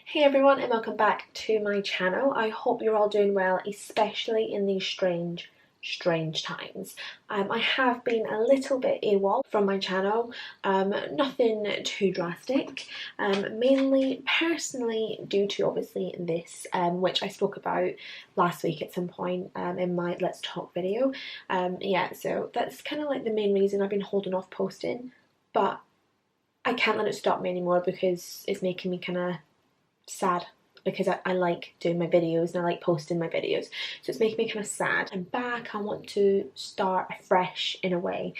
Hey everyone, and welcome back to my channel. I hope you're all doing well, especially in these strange times. I have been a little bit AWOL from my channel, nothing too drastic, mainly personally due to obviously this, which I spoke about last week at some point in my Let's Talk video. Yeah, so that's kind of like the main reason I've been holding off posting, but I can't let it stop me anymore because it's making me kind of sad, because I like doing my videos and I like posting my videos, so it's making me kind of sad. I'm back, I want to start fresh in a way,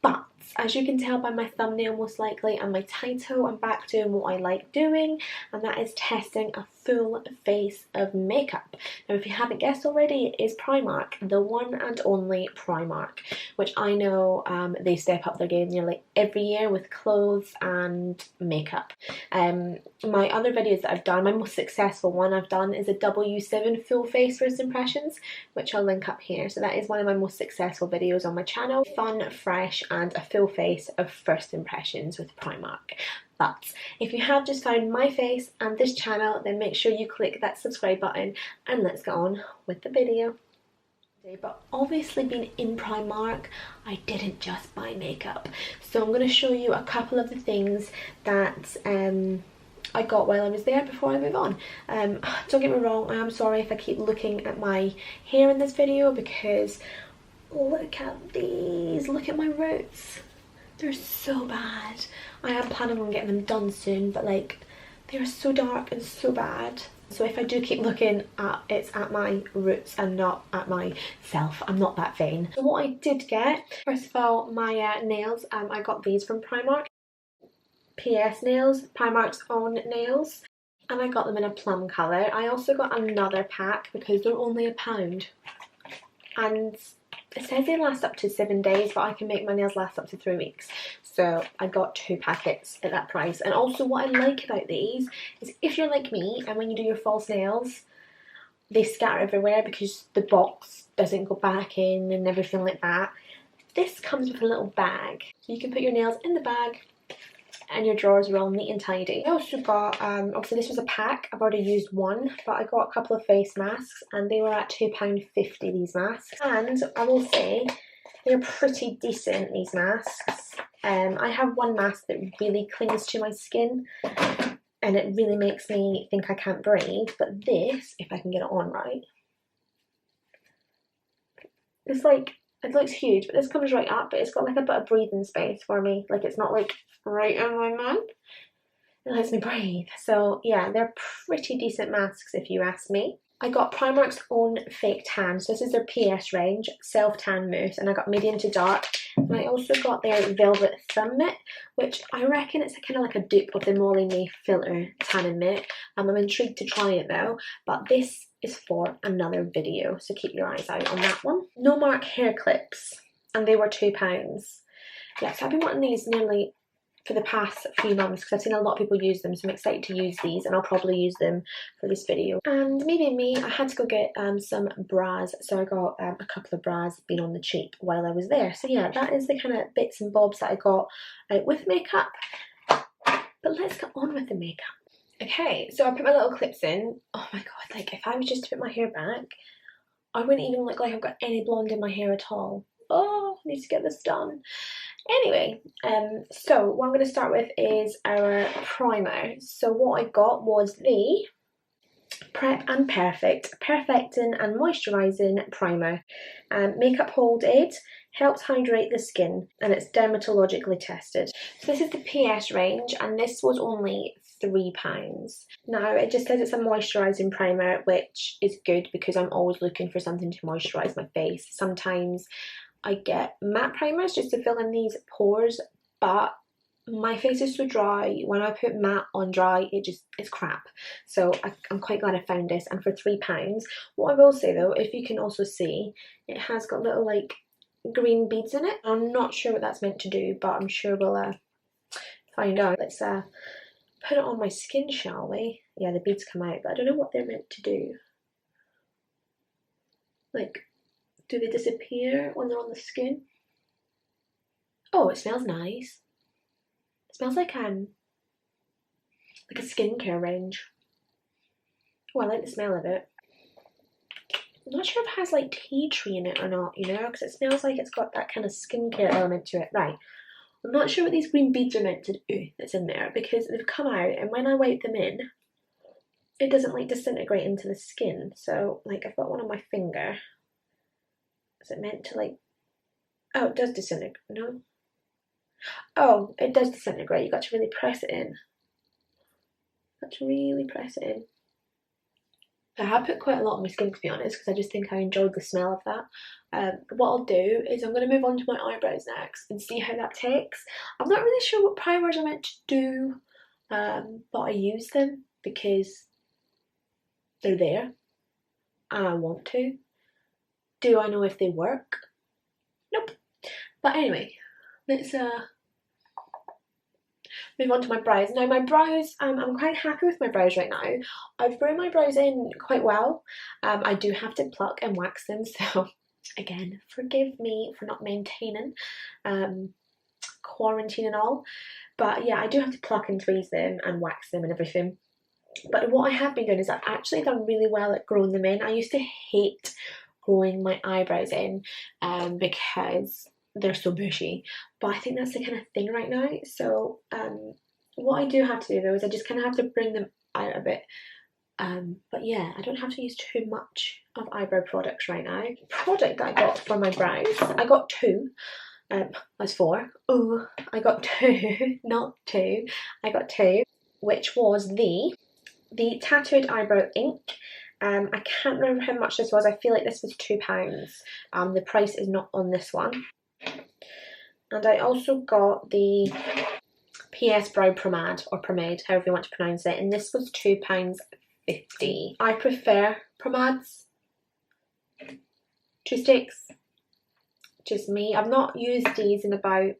but as you can tell by my thumbnail most likely and my title, I'm back doing what I like doing, and that is testing a full face of makeup. Now if you haven't guessed already, it is Primark, the one and only Primark, which I know they step up their game nearly every year with clothes and makeup. My other videos that I've done, my most successful one I've done is a W7 full face first impressions, which I'll link up here. So that is one of my most successful videos on my channel. Fun, fresh and a full face of first impressions with Primark. But if you have just found my face and this channel, then make sure you click that subscribe button and let's get on with the video. But obviously being in Primark, I didn't just buy makeup. So I'm going to show you a couple of the things that I got while I was there before I move on. Don't get me wrong, I am sorry if I keep looking at my hair in this video, because look at these, look at my roots. They're so bad. I am planning on getting them done soon, but like, they're so dark and so bad. So if I do keep looking at, it's at my roots and not at myself. I'm not that vain. So what I did get, first of all, my nails, I got these from Primark. PS nails, Primark's own nails. And I got them in a plum colour. I also got another pack because they're only £1. And it says they last up to 7 days, but I can make my nails last up to 3 weeks. So I got 2 packets at that price. And also what I like about these is if you're like me and when you do your false nails, they scatter everywhere because the box doesn't go back in and everything like that. This comes with a little bag. So you can put your nails in the bag and your drawers are all neat and tidy. I also got, obviously this was a pack, I've already used one, but I got a couple of face masks and they were at £2.50, these masks. And I will say, they're pretty decent, these masks. I have one mask that really clings to my skin and it really makes me think I can't breathe, but this, if I can get it on right, it's like, it looks huge, but this comes right up, but it's got like a bit of breathing space for me. Like it's not like right in my mouth. It lets me breathe. So yeah, they're pretty decent masks if you ask me. I got Primark's own fake tan. So this is their PS range, self tan mousse, and I got medium to dark. And I also got their velvet thumb mitt, which I reckon it's kind of like a dupe of the Molly May filter tanning mitt. I'm intrigued to try it though, but this is for another video, so keep your eyes out on that one. No Mark hair clips, and they were £2. Yeah, so I've been wanting these nearly for the past few months because I've seen a lot of people use them, so I'm excited to use these and I'll probably use them for this video. And maybe me, I had to go get some bras, so I got a couple of bras being on the cheap while I was there. So yeah, that is the kind of bits and bobs that I got with makeup. But let's get on with the makeup. Okay, so I put my little clips in. Oh my god, like if I was just to put my hair back, I wouldn't even look like I've got any blonde in my hair at all. Oh, I need to get this done. Anyway, so what I'm going to start with is our primer. So what I got was the Prep and Perfect Perfecting and Moisturising Primer. Makeup Hold Aid, helps hydrate the skin, and it's dermatologically tested. So this is the PS range, and this was only £3. Now it just says it's a moisturising primer, which is good because I'm always looking for something to moisturise my face. Sometimes I get matte primers just to fill in these pores, but my face is so dry. When I put matte on dry, it's crap. So I'm quite glad I found this. And for £3, what I will say though, if you can also see, it has got little like green beads in it. I'm not sure what that's meant to do, but I'm sure we'll find out. Let's put it on my skin, shall we? Yeah, the beads come out, but I don't know what they're meant to do. Like, do they disappear when they're on the skin? Oh, it smells nice. It smells like a skincare range. Oh, I like the smell of it. I'm not sure if it has like tea tree in it or not, you know, because it smells like it's got that kind of skincare element to it. Right. I'm not sure what these green beads are meant to do that's in there, because they've come out and when I wipe them in, it doesn't like disintegrate into the skin. So like I've got one on my finger. Is it meant to like, oh, it does disintegrate, no? Oh, it does disintegrate. You got to really press it in. Got to really press it in. I have put quite a lot on my skin, to be honest, because I just think I enjoyed the smell of that. What I'll do is I'm going to move on to my eyebrows next and see how that takes. I'm not really sure what primers are meant to do, but I use them because they're there and I want to. Do I know if they work? Nope. But anyway, let's move on to my brows. Now my brows, I'm quite happy with my brows right now. I've grown my brows in quite well. I do have to pluck and wax them, so again, forgive me for not maintaining quarantine and all. But yeah, I do have to pluck and tweeze them and wax them and everything. But what I have been doing is I've actually done really well at growing them in. I used to hate growing my eyebrows in because they're so bushy, but I think that's the kind of thing right now. So what I do have to do though is I just kind of have to bring them out a bit. But yeah, I don't have to use too much of eyebrow products right now. The product that I got for my brows, I got two. That's four. Oh, I got two, not two. I got two, which was the Tattooed Eyebrow ink. I can't remember how much this was. I feel like this was £2. The price is not on this one. And I also got the PS Brow Pomade, or pomade, however you want to pronounce it, and this was £2.50. I prefer pomades to sticks. Just me. I've not used these in about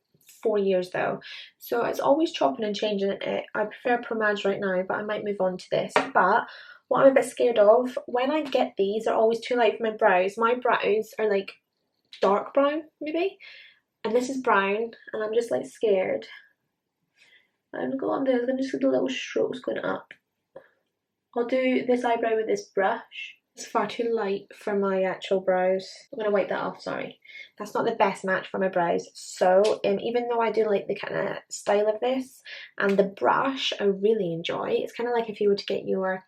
4 years though, so it's always chopping and changing it. I prefer pomades right now, but I might move on to this. But what I'm a bit scared of, when I get these, they're always too light for my brows. My brows are like dark brown maybe, and this is brown, and I'm just like scared. I'm gonna go on there, I'm gonna just do the little strokes going up. I'll do this eyebrow with this brush. It's far too light for my actual brows. I'm going to wipe that off, sorry. That's not the best match for my brows. So even though I do like the kind of style of this, and the brush I really enjoy, it's kind of like if you were to get your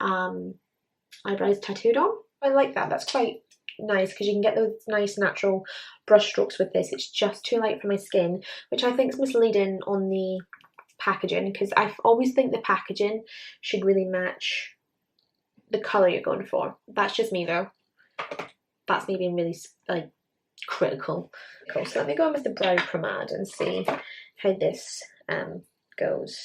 eyebrows tattooed on. I like that, that's quite nice because you can get those nice natural brush strokes with this. It's just too light for my skin, which I think is misleading on the packaging, because I always think the packaging should really match the colour you're going for. That's just me though. That's me being really like critical. Cool. So let me go in with the brow pomade and see how this goes.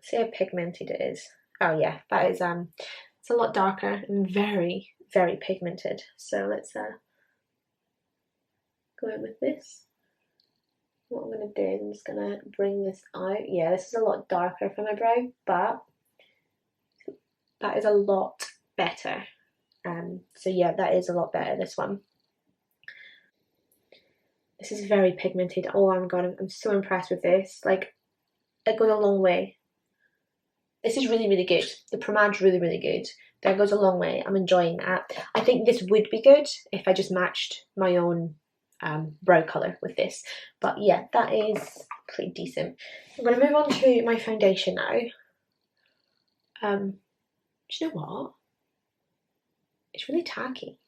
See how pigmented it is. Oh yeah, that is it's a lot darker and very, very pigmented. So let's go in with this. What I'm gonna do is I'm just gonna bring this out. Yeah, this is a lot darker for my brow, but that is a lot better. So yeah, that is a lot better, this one. This is very pigmented. Oh my god, I'm so impressed with this. Like, it goes a long way. This is really, really good. The pomade's really, really good. That goes a long way. I'm enjoying that. I think this would be good if I just matched my own brow colour with this. But yeah, that is pretty decent. I'm going to move on to my foundation now. Do you know what? It's really tacky.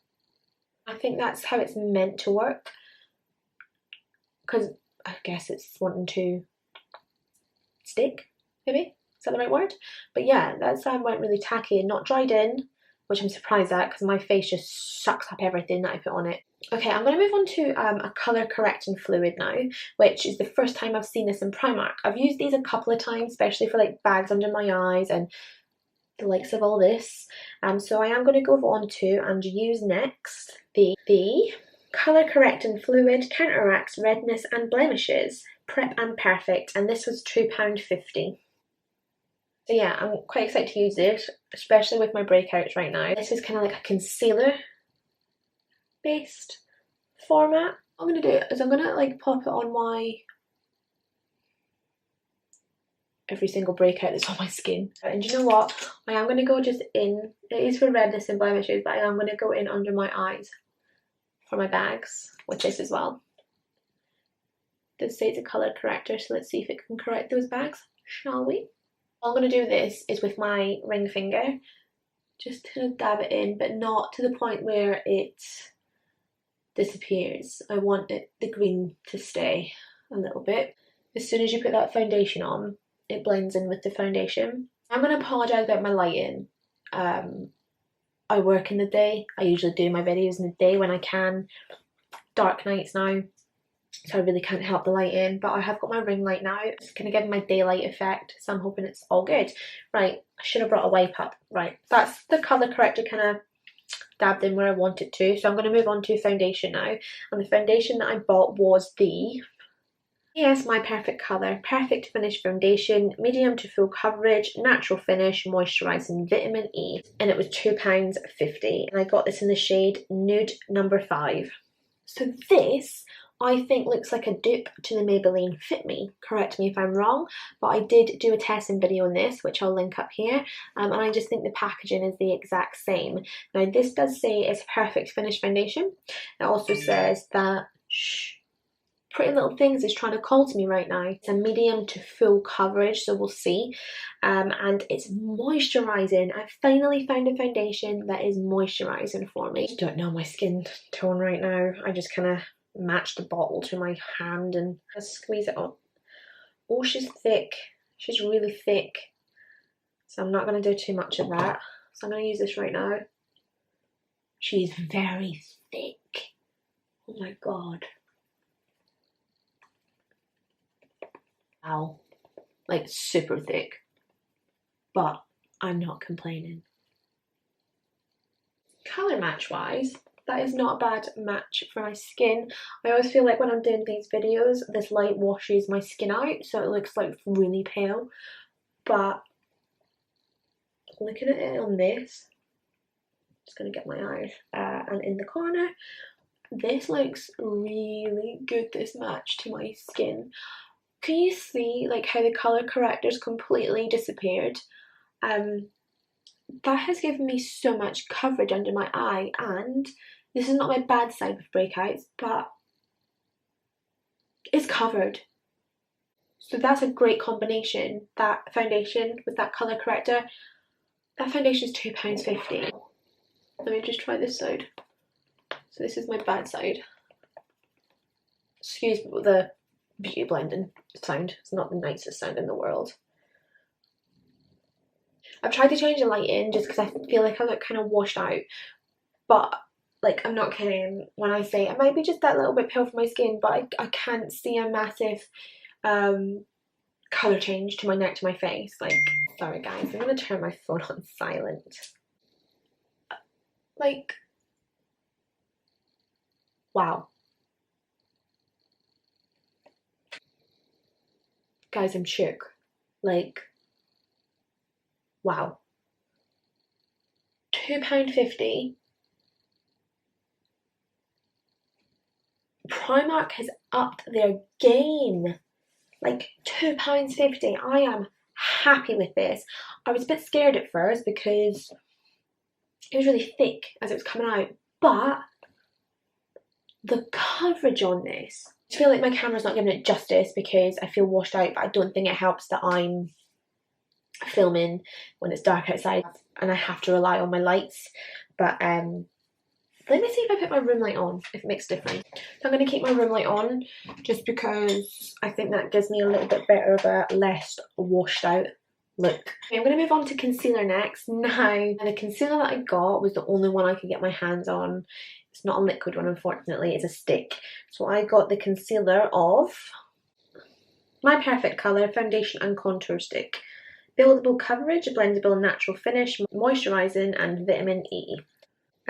I think that's how it's meant to work, because I guess it's wanting to stick, maybe? Is that the right word? But yeah, that went really tacky and not dried in, which I'm surprised at because my face just sucks up everything that I put on it. Okay, I'm going to move on to a colour correcting fluid now, which is the first time I've seen this in Primark. I've used these a couple of times, especially for like bags under my eyes and the likes of all this. So I am going to go on to and use next the Colour Correcting Fluid Counteracts Redness and Blemishes, Prep and Perfect, and this was £2.50. So yeah, I'm quite excited to use it, especially with my breakouts right now. This is kind of like a concealer based format. What I'm going to do is I'm going to like pop it on my every single breakout that's on my skin. And you know what? I am going to go just in. It is for redness and blemishes, but I am going to go in under my eyes for my bags with this as well. It does say it's a colour corrector, so let's see if it can correct those bags, shall we? All I'm going to do this is with my ring finger, just to dab it in, but not to the point where it disappears. I want the green to stay a little bit. As soon as you put that foundation on, it blends in with the foundation. I'm going to apologise about my lighting. I work in the day. I usually do my videos in the day when I can. Dark nights now, so I really can't help the lighting, but I have got my ring light now. It's going to give my daylight effect, so I'm hoping it's all good. Right, I should have brought a wipe up. Right, that's the colour corrector kind of dabbed in where I want it to. So I'm going to move on to foundation now. And the foundation that I bought was the My Perfect Colour Perfect Finish Foundation, medium to full coverage, natural finish, moisturising vitamin E. And it was £2.50. And I got this in the shade Nude number 5. So this, I think, looks like a dupe to the Maybelline Fit Me. Correct me if I'm wrong, but I did do a testing video on this, which I'll link up here, and I just think the packaging is the exact same. Now this does say it's Perfect Finish Foundation. It also says that, Pretty Little Things is trying to call to me right now. It's a medium to full coverage, so we'll see. And it's moisturising. I finally found a foundation that is moisturising for me. I don't know my skin tone right now. I just kind of match the bottle to my hand and just squeeze it up. Oh, she's thick. She's really thick. So I'm not going to do too much of that. So I'm going to use this right now. She's very thick. Oh my god. Wow. Like super thick. But I'm not complaining. Colour match wise, that is not a bad match for my skin. I always feel like when I'm doing these videos, this light washes my skin out, so it looks like really pale. But looking at it on this, just gonna get my eyes and in the corner, this looks really good, this match to my skin. Can you see like how the colour corrector's completely disappeared? That has given me so much coverage under my eye, and this is not my bad side with breakouts, but it's covered. So that's a great combination, that foundation with that colour corrector. That foundation is £2.50. Let me just try this side. So this is my bad side. Excuse the beauty blending sound. It's not the nicest sound in the world. I've tried to change the lighting just because I feel like I look kind of washed out. But, like, I'm not kidding when I say it might be just that little bit pale for my skin, but I can't see a massive colour change to my neck to my face. Like, sorry guys, I'm going to turn my phone on silent. Like, wow. Guys, I'm shook. Like, wow. £2.50. Primark has upped their game. Like £2.50. I am happy with this. I was a bit scared at first because it was really thick as it was coming out, but the coverage on this, I feel like my camera's not giving it justice because I feel washed out, but I don't think it helps that I'm filming when it's dark outside and I have to rely on my lights. But let me see if I put my room light on, if it makes a difference. So I'm going to keep my room light on just because I think that gives me a little bit better of a less washed out look. Okay, I'm going to move on to concealer next. Now, the concealer that I got was the only one I could get my hands on. It's not a liquid one, unfortunately, it's a stick. So I got the concealer of My Perfect Colour Foundation and Contour Stick. Buildable coverage, blendable natural finish, moisturising and vitamin E.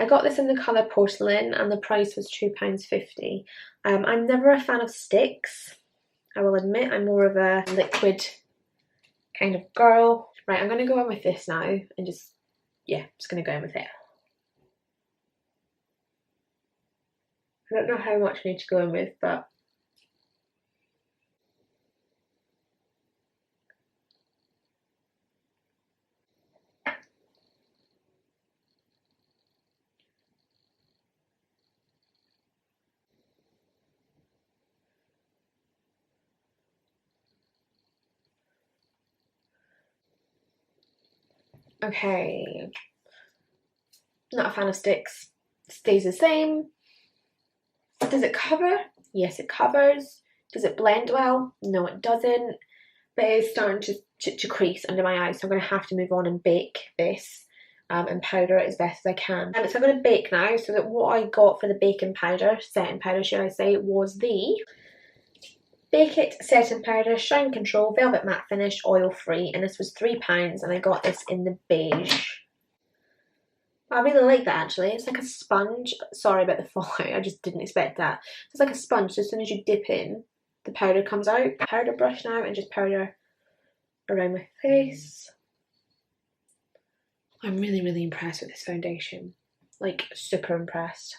I got this in the colour Porcelain and the price was £2.50. I'm never a fan of sticks, I will admit. I'm more of a liquid kind of girl. Right, I'm going to go in with this now and just going to go in with it. I don't know how much I need to go in with, but Okay, not a fan of sticks. Stays the same. Does it cover? Yes, it covers. Does it blend well? No, it doesn't. But it is starting to crease under my eyes, so I'm going to have to move on and bake this and powder it as best as I can. So I'm going to bake now, so that what I got for the baking powder, setting powder should I say, was the Bake It Setting Powder Shine Control Velvet Matte Finish Oil Free, and this was £3 and I got this in the beige. I really like that actually. It's like a sponge. Sorry about the fallout, I just didn't expect that. It's like a sponge, so as soon as you dip in, the powder comes out. Powder brush now and just powder around my face. I'm really impressed with this foundation. Like, super impressed.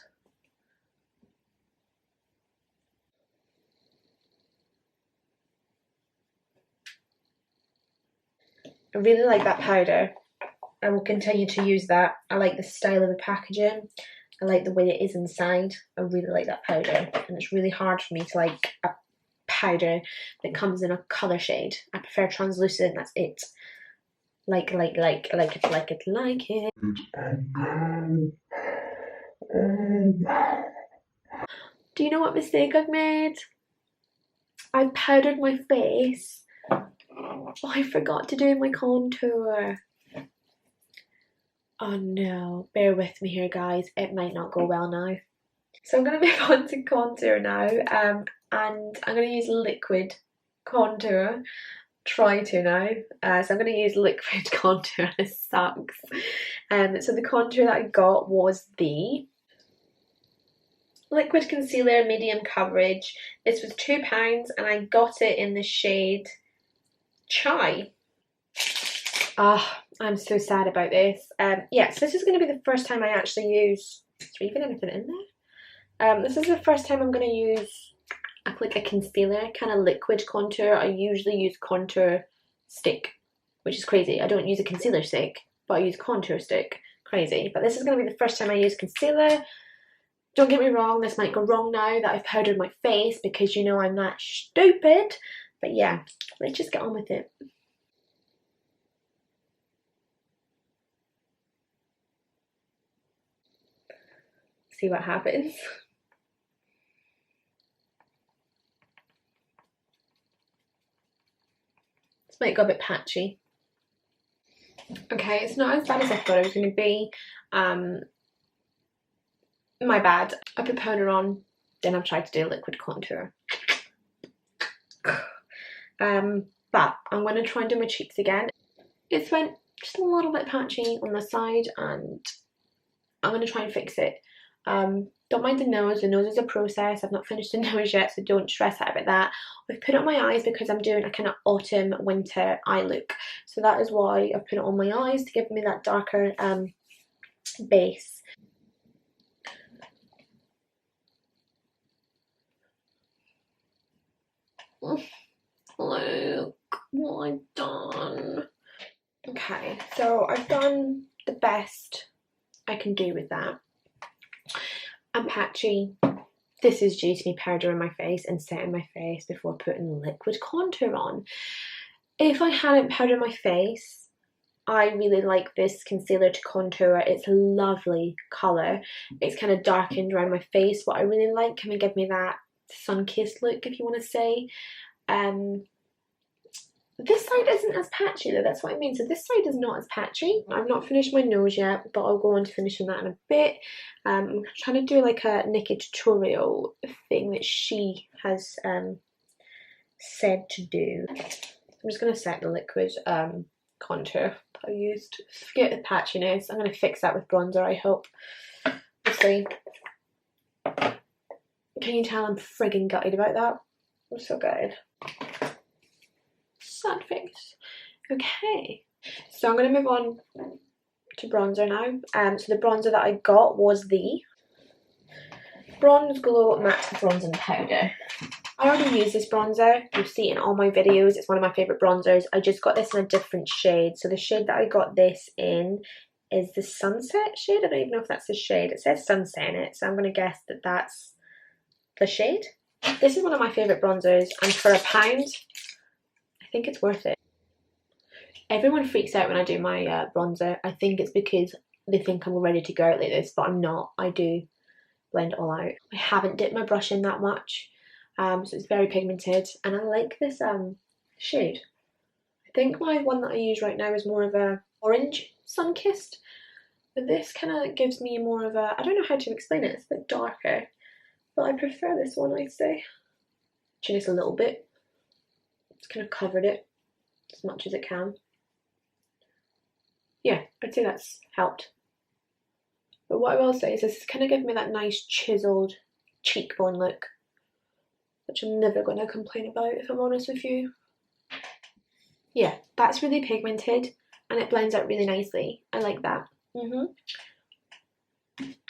I really like that powder. I will continue to use that. I like the style of the packaging. I like the way it is inside. I really like that powder. And it's really hard for me to like a powder that comes in a colour shade. I prefer translucent, that's it. Like it. Do you know what mistake I've made? I powdered my face. Oh, I forgot to do my contour. Oh no, bear with me here guys, it might not go well now. So I'm going to move on to contour now, and I'm going to use liquid contour. Try to now. So I'm going to use liquid contour, this sucks. So the contour that I got was the Liquid Concealer Medium Coverage. This was £2 and I got it in the shade Chai. I'm so sad about this. Yeah, so this is going to be the first time I actually use... Is there even anything in there? This is the first time I'm going to use like a concealer kind of liquid contour. I usually use contour stick, which is crazy. I don't use a concealer stick, but I use contour stick. Crazy. But this is going to be the first time I use concealer. Don't get me wrong, this might go wrong now that I've powdered my face because you know I'm that stupid. But yeah, let's just get on with it. See what happens. This might go a bit patchy. Okay, it's not as bad as I thought it was going to be. My bad. I put powder on, then I've tried to do liquid contour. But I'm going to try and do my cheeks again. It's went just a little bit patchy on the side and I'm going to try and fix it. Don't mind the nose is a process. I've not finished the nose yet, so don't stress out about that. I've put it on my eyes because I'm doing a kind of autumn winter eye look, so that is why I've put it on my eyes, to give me that darker base. Look what I've done. Okay, so I've done the best I can do with that. I'm patchy. This is due to me powdering my face and setting my face before putting liquid contour on. If I hadn't powdered my face, I really like this concealer to contour. It's a lovely colour. It's kind of darkened around my face. What I really like, can give me that sun-kissed look, if you want to say. This side isn't as patchy though, that's what I mean. So this side is not as patchy. I've not finished my nose yet, but I'll go on to finishing that in a bit. I'm trying to do like a Nikki tutorial thing that she has said to do. I'm just going to set the liquid contour I used. Forget the patchiness. I'm going to fix that with bronzer, I hope. Obviously, can you tell I'm frigging gutted about that? I'm so gutted. Sad face. Okay, so I'm going to move on to bronzer now. So the bronzer that I got was the Bronze Glow Matte Bronzing Powder. I already use this bronzer. You've seen it in all my videos. It's one of my favourite bronzers. I just got this in a different shade. So the shade that I got this in is the Sunset shade. I don't even know if that's the shade. It says Sunset in it, so I'm going to guess that that's the shade. This is one of my favourite bronzers, and for £1, I think it's worth it. Everyone freaks out when I do my bronzer. I think it's because they think I'm ready to go out like this, but I'm not. I do blend it all out. I haven't dipped my brush in that much, so it's very pigmented, and I like this shade. I think my one that I use right now is more of a orange sun-kissed, but this kind of gives me more of a, I don't know how to explain it, it's a bit darker, but I prefer this one, I'd say. Just a little bit. It's kind of covered it as much as it can. Yeah, I'd say that's helped. But what I will say is this kind of gives me that nice chiseled cheekbone look, which I'm never going to complain about if I'm honest with you. Yeah, that's really pigmented and it blends out really nicely. I like that.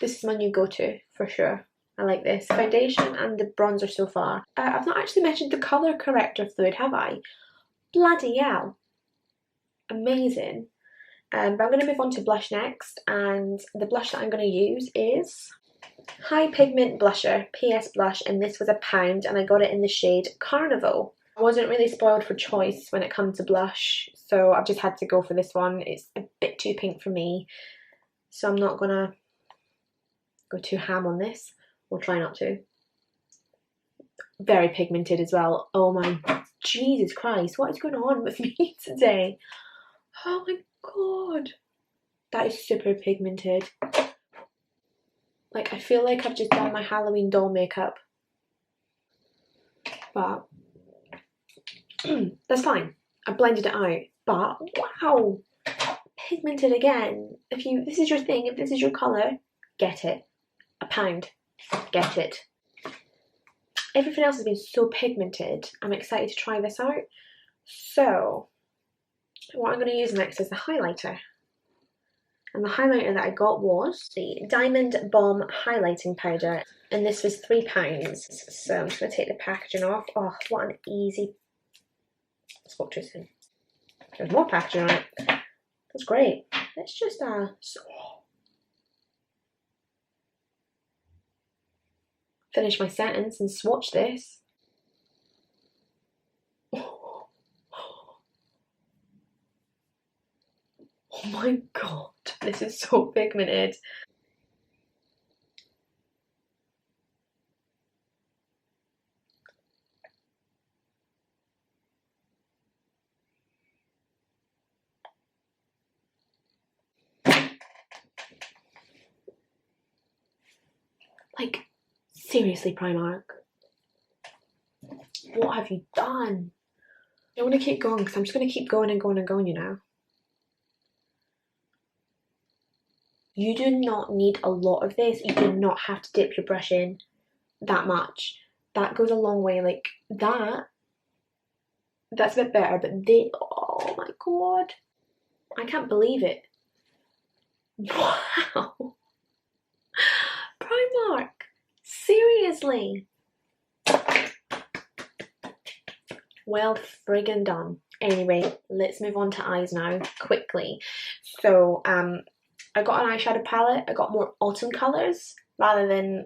This is my new go-to for sure. I like this foundation and the bronzer so far. I've not actually mentioned the colour corrector fluid, have I? Bloody hell. Amazing. But I'm going to move on to blush next, and the blush that I'm going to use is High Pigment Blusher, PS Blush, and this was £1 and I got it in the shade Carnival. I wasn't really spoiled for choice when it comes to blush, so I've just had to go for this one. It's a bit too pink for me, so I'm not going to go too ham on this. We'll try not to. Very pigmented as well. Oh my Jesus Christ, what is going on with me today? Oh my god, that is super pigmented. Like, I feel like I've just done my Halloween doll makeup, but that's fine. I blended it out, but wow, pigmented again. If this is your thing, if this is your colour, get it. £1, get it. Everything else has been so pigmented. I'm excited to try this out. So what I'm going to use next is the highlighter. And the highlighter that I got was the Diamond Bomb Highlighting Powder. And this was £3. So I'm just going to take the packaging off. Oh, what an easy... I spoke too soon. There's more packaging on it. That's great. Let's just finish my sentence and swatch this. Oh my god, this is so pigmented. Like, seriously, Primark, what have you done? I want to keep going because I'm just going to keep going and going and going, you know. You do not need a lot of this. You do not have to dip your brush in that much. That goes a long way. Like, that's a bit better, but oh my god. I can't believe it. Wow. Primark, seriously. Well friggin' done. Anyway, let's move on to eyes now, quickly. So, I got an eyeshadow palette. I got more autumn colours rather than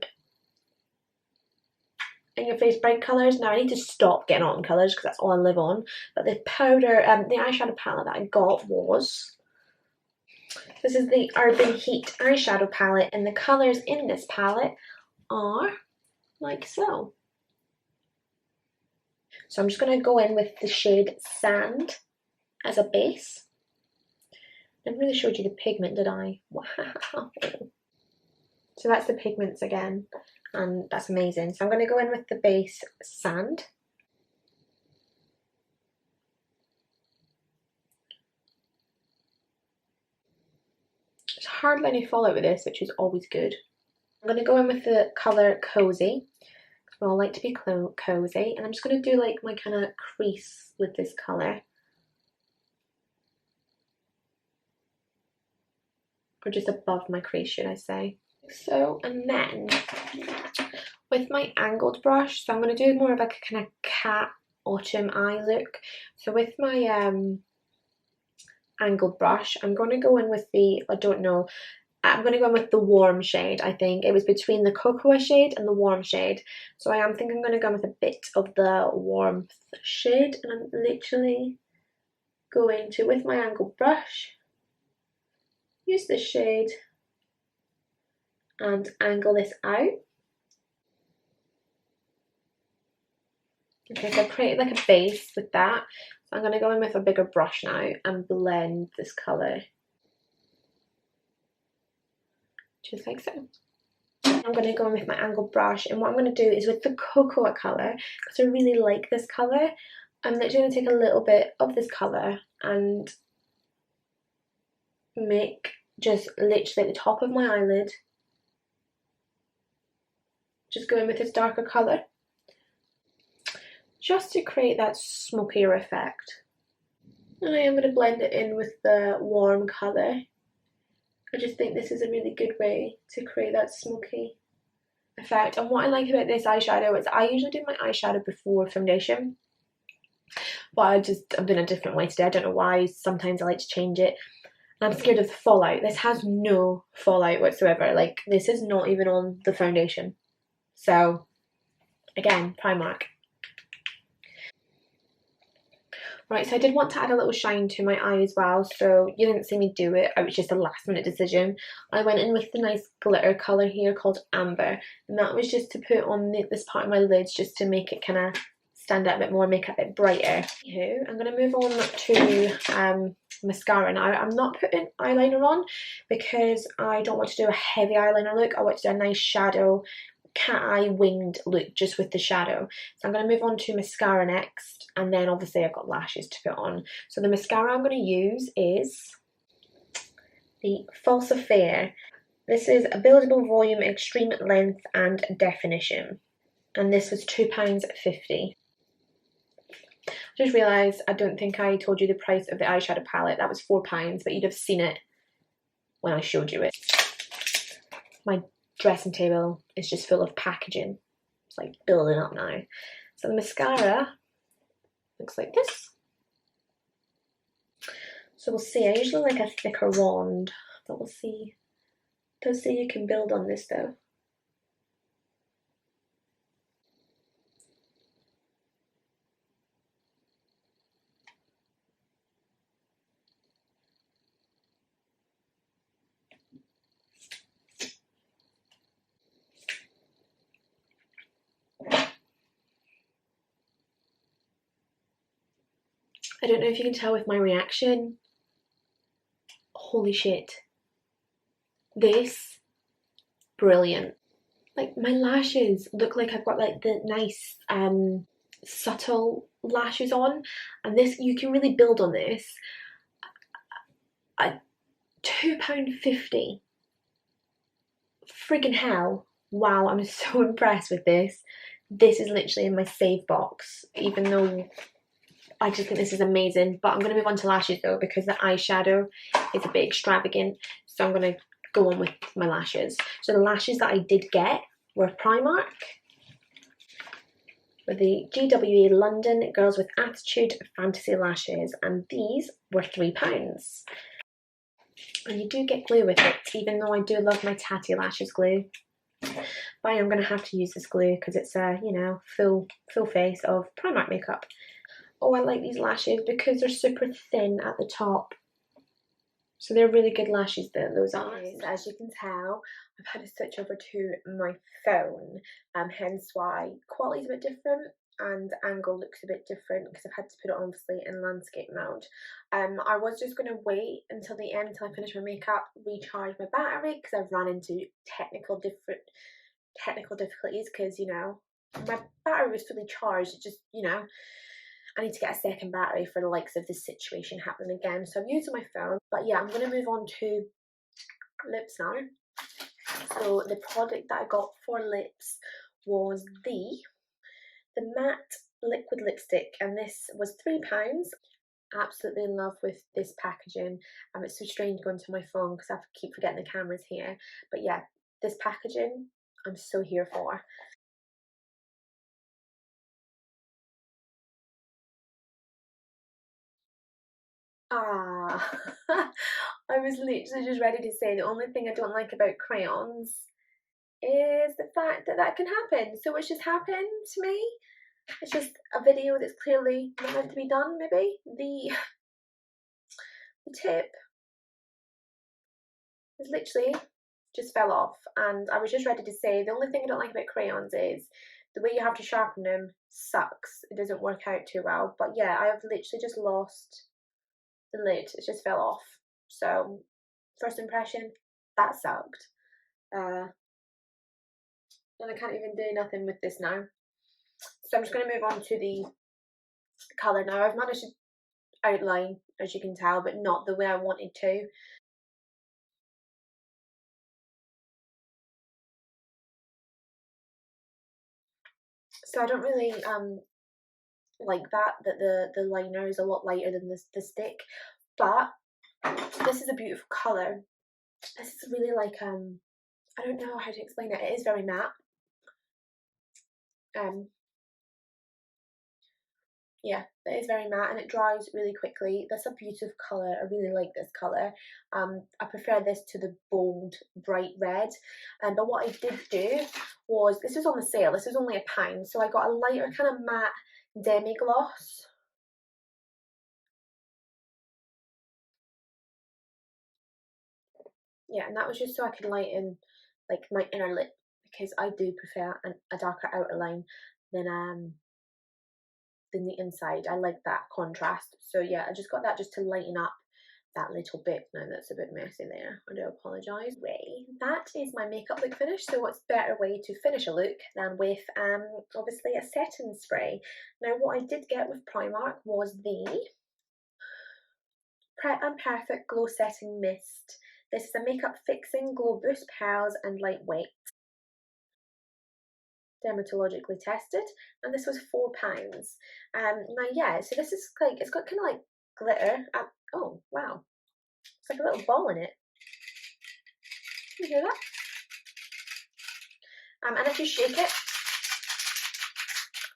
in your face bright colours. Now I need to stop getting autumn colours because that's all I live on. But the powder, the eyeshadow palette that I got was, this is the Urban Heat eyeshadow palette, and the colours in this palette are like so. So I'm just going to go in with the shade Sand as a base. I never really showed you the pigment, did I? Wow. So that's the pigments again, and that's amazing. So I'm going to go in with the base Sand. There's hardly any fallout with this, which is always good. I'm going to go in with the colour Cozy. We all like to be cozy, and I'm just going to do like my kind of crease with this colour. Or just above my crease, should I say. So, and then with my angled brush, so I'm going to do more of like a kind of cat autumn eye look. So with my angled brush, I'm going to go in with the, I don't know, I'm going to go in with the warm shade, I think. It was between the cocoa shade and the warm shade. So I am thinking I'm going to go with a bit of the warmth shade, and I'm literally going to, with my angled brush, use this shade and angle this out. Okay, so I created like a base with that. So I'm going to go in with a bigger brush now and blend this colour. Just like so. I'm going to go in with my angled brush, and what I'm going to do is with the cocoa colour, because I really like this colour, I'm literally going to take a little bit of this colour and make just literally at the top of my eyelid, just go in with this darker colour, just to create that smokier effect. And I am going to blend it in with the warm colour. I just think this is a really good way to create that smoky effect. And what I like about this eyeshadow is I usually do my eyeshadow before foundation, but I'm doing a different way today. I don't know why. Sometimes I like to change it. And I'm scared of the fallout. This has no fallout whatsoever. Like, this is not even on the foundation. So, again, Primark. Right, so I did want to add a little shine to my eye as well, so you didn't see me do it. It was just a last minute decision. I went in with the nice glitter colour here called Amber, and that was just to put on this part of my lids just to make it kind of stand out a bit more, make it a bit brighter. Anywho, I'm going to move on to mascara now. I'm not putting eyeliner on because I don't want to do a heavy eyeliner look. I want to do a nice shadow, cat eye winged look just with the shadow. So I'm going to move on to mascara next, and then obviously I've got lashes to put on. So the mascara I'm going to use is the False Affair. This is a buildable volume, extreme length and definition, and this was £2.50. I just realised I don't think I told you the price of the eyeshadow palette. That was £4, but you'd have seen it when I showed you it. My dressing table is just full of packaging. It's like building up now. So the mascara looks like this. So we'll see. I usually like a thicker wand, but we'll see. It does say you can build on this though. I don't know if you can tell with my reaction. Holy shit. This, brilliant. Like, my lashes look like I've got like the nice subtle lashes on, and this, you can really build on this. £2.50. Friggin' hell. Wow, I'm so impressed with this. This is literally in my save box, even though I just think this is amazing. But I'm going to move on to lashes though, because the eyeshadow is a bit extravagant. So I'm going to go on with my lashes. So the lashes that I did get were Primark, with the GWA London Girls with Attitude Fantasy Lashes, and these were £3. And you do get glue with it, even though I do love my Tatty Lashes glue. But I am going to have to use this glue because it's a, you know, full face of Primark makeup. Oh, I like these lashes because they're super thin at the top. So they're really good lashes, those are. As you can tell, I've had to switch over to my phone, hence why quality's a bit different and angle looks a bit different, because I've had to put it obviously in landscape mode. I was just going to wait until the end, until I finish my makeup, recharge my battery, because I've run into technical difficulties, because, you know, my battery was fully charged. It just, you know, I need to get a second battery for the likes of this situation happening again. So I'm using my phone. But yeah, I'm going to move on to lips now. So the product that I got for lips was the matte liquid lipstick, and this was £3. Absolutely in love with this packaging. It's so strange going to my phone because I keep forgetting the camera's here. But yeah, this packaging I'm so here for. Ah, I was literally just ready to say the only thing I don't like about crayons is the fact that that can happen. So it's just happened to me. It's just a video that's clearly not meant to be done, maybe. the tip is literally just fell off, and I was just ready to say the only thing I don't like about crayons is the way you have to sharpen them sucks. It doesn't work out too well. But yeah, I have literally just lost the lid. It just fell off. So first impression, that sucked. And I can't even do nothing with this now. So I'm just going to move on to the colour now. I've managed to outline, as you can tell, but not the way I wanted to. So I don't really like that the liner is a lot lighter than the stick, but this is a beautiful colour. This is really like I don't know how to explain it. It is very matte. Yeah, it is very matte and it dries really quickly. That's a beautiful colour. I really like this colour. I prefer this to the bold, bright red. But what I did do was, this was on the sale. This was only £1, so I got a lighter kind of matte demi gloss. Yeah, and that was just so I could lighten like my inner lip, because I do prefer a darker outer line than the inside. I like that contrast. So yeah, I just got that just to lighten up that little bit. Now that's a bit messy there, I do apologise. That is my makeup look finished. So what's better way to finish a look than with obviously a setting spray. Now what I did get with Primark was the Prep and Perfect Glow Setting Mist. This is a makeup fixing glow boost pearls and lightweight, dermatologically tested, and this was £4. Now yeah, so this is like, it's got kind of like glitter. Oh wow, it's like a little ball in it. Can you hear that? And if you shake it,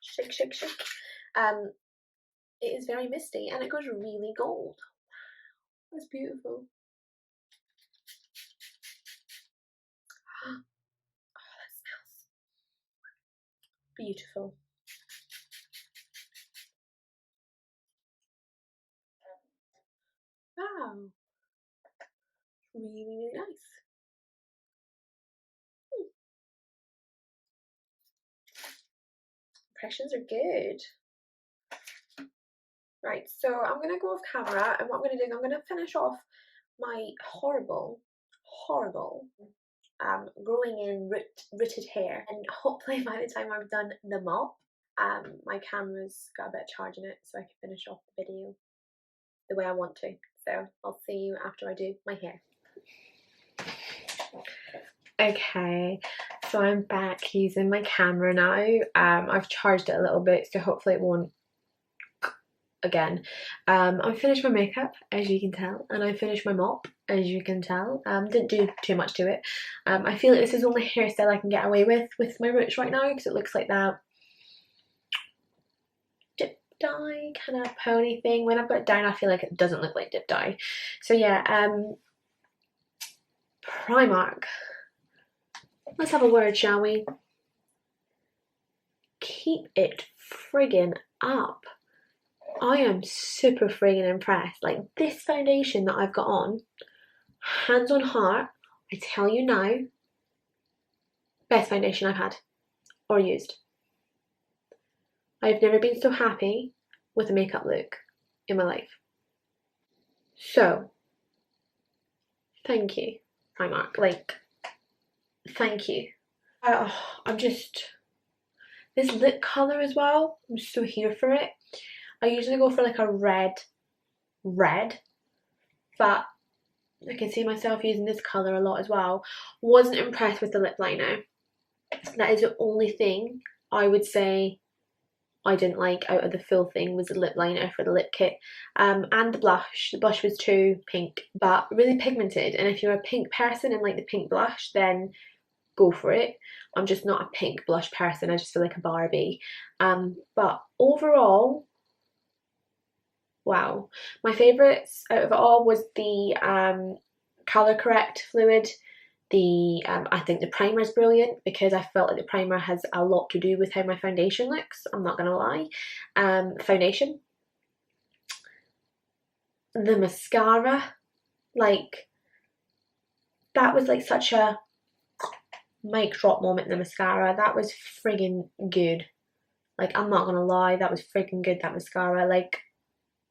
shake, shake, shake, it is very misty and it goes really gold. That's beautiful. Oh, that smells beautiful. Wow, really, really nice. Impressions are good. Right, so I'm going to go off camera, and what I'm going to do is I'm going to finish off my horrible growing in rooted hair, and hopefully by the time I've done the mop, my camera's got a bit of charge in it so I can finish off the video the way I want to. So I'll see you after I do my hair. Okay, so I'm back using my camera now. I've charged it a little bit, so hopefully it won't again. I finished my makeup, as you can tell, and I finished my mop, as you can tell. Didn't do too much to it. I feel like this is the only hairstyle I can get away with my roots right now, because it looks like that dip dye kind of pony thing. When I've got it down, I feel like it doesn't look like dip dye. So yeah, Primark. Let's have a word, shall we? Keep it friggin' up. I am super friggin' impressed. Like, this foundation that I've got on, hands on heart, I tell you now, best foundation I've had or used. I've never been so happy with a makeup look in my life. So, thank you, Primark. Like, thank you. I'm just, this lip colour as well, I'm so here for it. I usually go for like a red, but I can see myself using this colour a lot as well. Wasn't impressed with the lip liner. That is the only thing I would say I didn't like out of the full thing, was the lip liner for the lip kit. And the blush. The blush was too pink, but really pigmented. And if you're a pink person and like the pink blush, then go for it. I'm just not a pink blush person. I just feel like a Barbie. But overall, wow. My favourites out of it all was the Colour Correct fluid. I think the primer is brilliant, because I felt like the primer has a lot to do with how my foundation looks, I'm not gonna lie. Foundation. the mascara, like, that was like such a mic drop moment. The mascara, that was friggin' good. Like, I'm not gonna lie, that was friggin' good, that mascara. Like,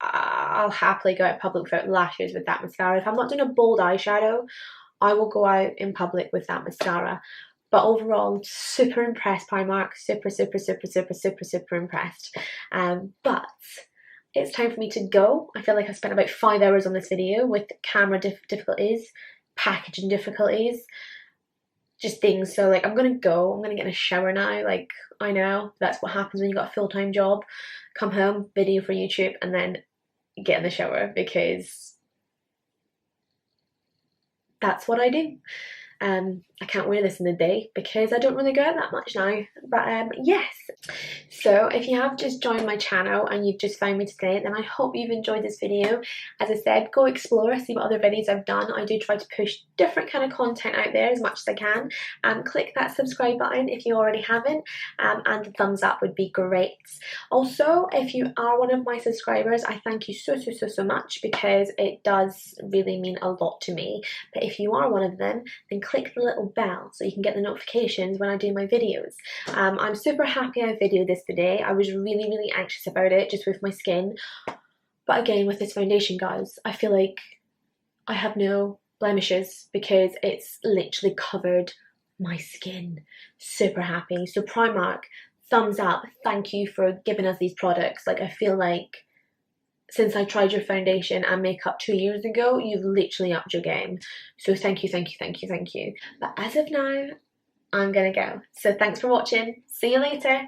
I'll happily go out in public without lashes with that mascara. If I'm not doing a bold eyeshadow, I will go out in public with that mascara. But overall, super impressed, Primark. Super, super, super, super, super, super impressed. But it's time for me to go. I feel like I spent about 5 hours on this video with camera difficulties, packaging difficulties, just things. So like, I'm gonna go, I'm gonna get in a shower now. Like, I know that's what happens when you got a full-time job. Come home, video for YouTube, and then get in the shower, because that's what I do. I can't wear this in the day because I don't really go out that much now. But yes, so if you have just joined my channel and you've just found me today, then I hope you've enjoyed this video. As I said, go explore, see what other videos I've done. I do try to push different kind of content out there as much as I can. Click that subscribe button if you already haven't, and the thumbs up would be great. Also, if you are one of my subscribers, I thank you so, so, so, so much, because it does really mean a lot to me. But if you are one of them, then click the little bell so you can get the notifications when I do my videos. I'm super happy I videoed this today. I was really, really anxious about it, just with my skin. But again, with this foundation, guys, I feel like I have no blemishes because it's literally covered my skin. Super happy. So Primark, thumbs up. Thank you for giving us these products. Like, I feel like since I tried your foundation and makeup 2 years ago, you've literally upped your game. So thank you, thank you, thank you, thank you. But as of now, I'm gonna go. So thanks for watching. See you later.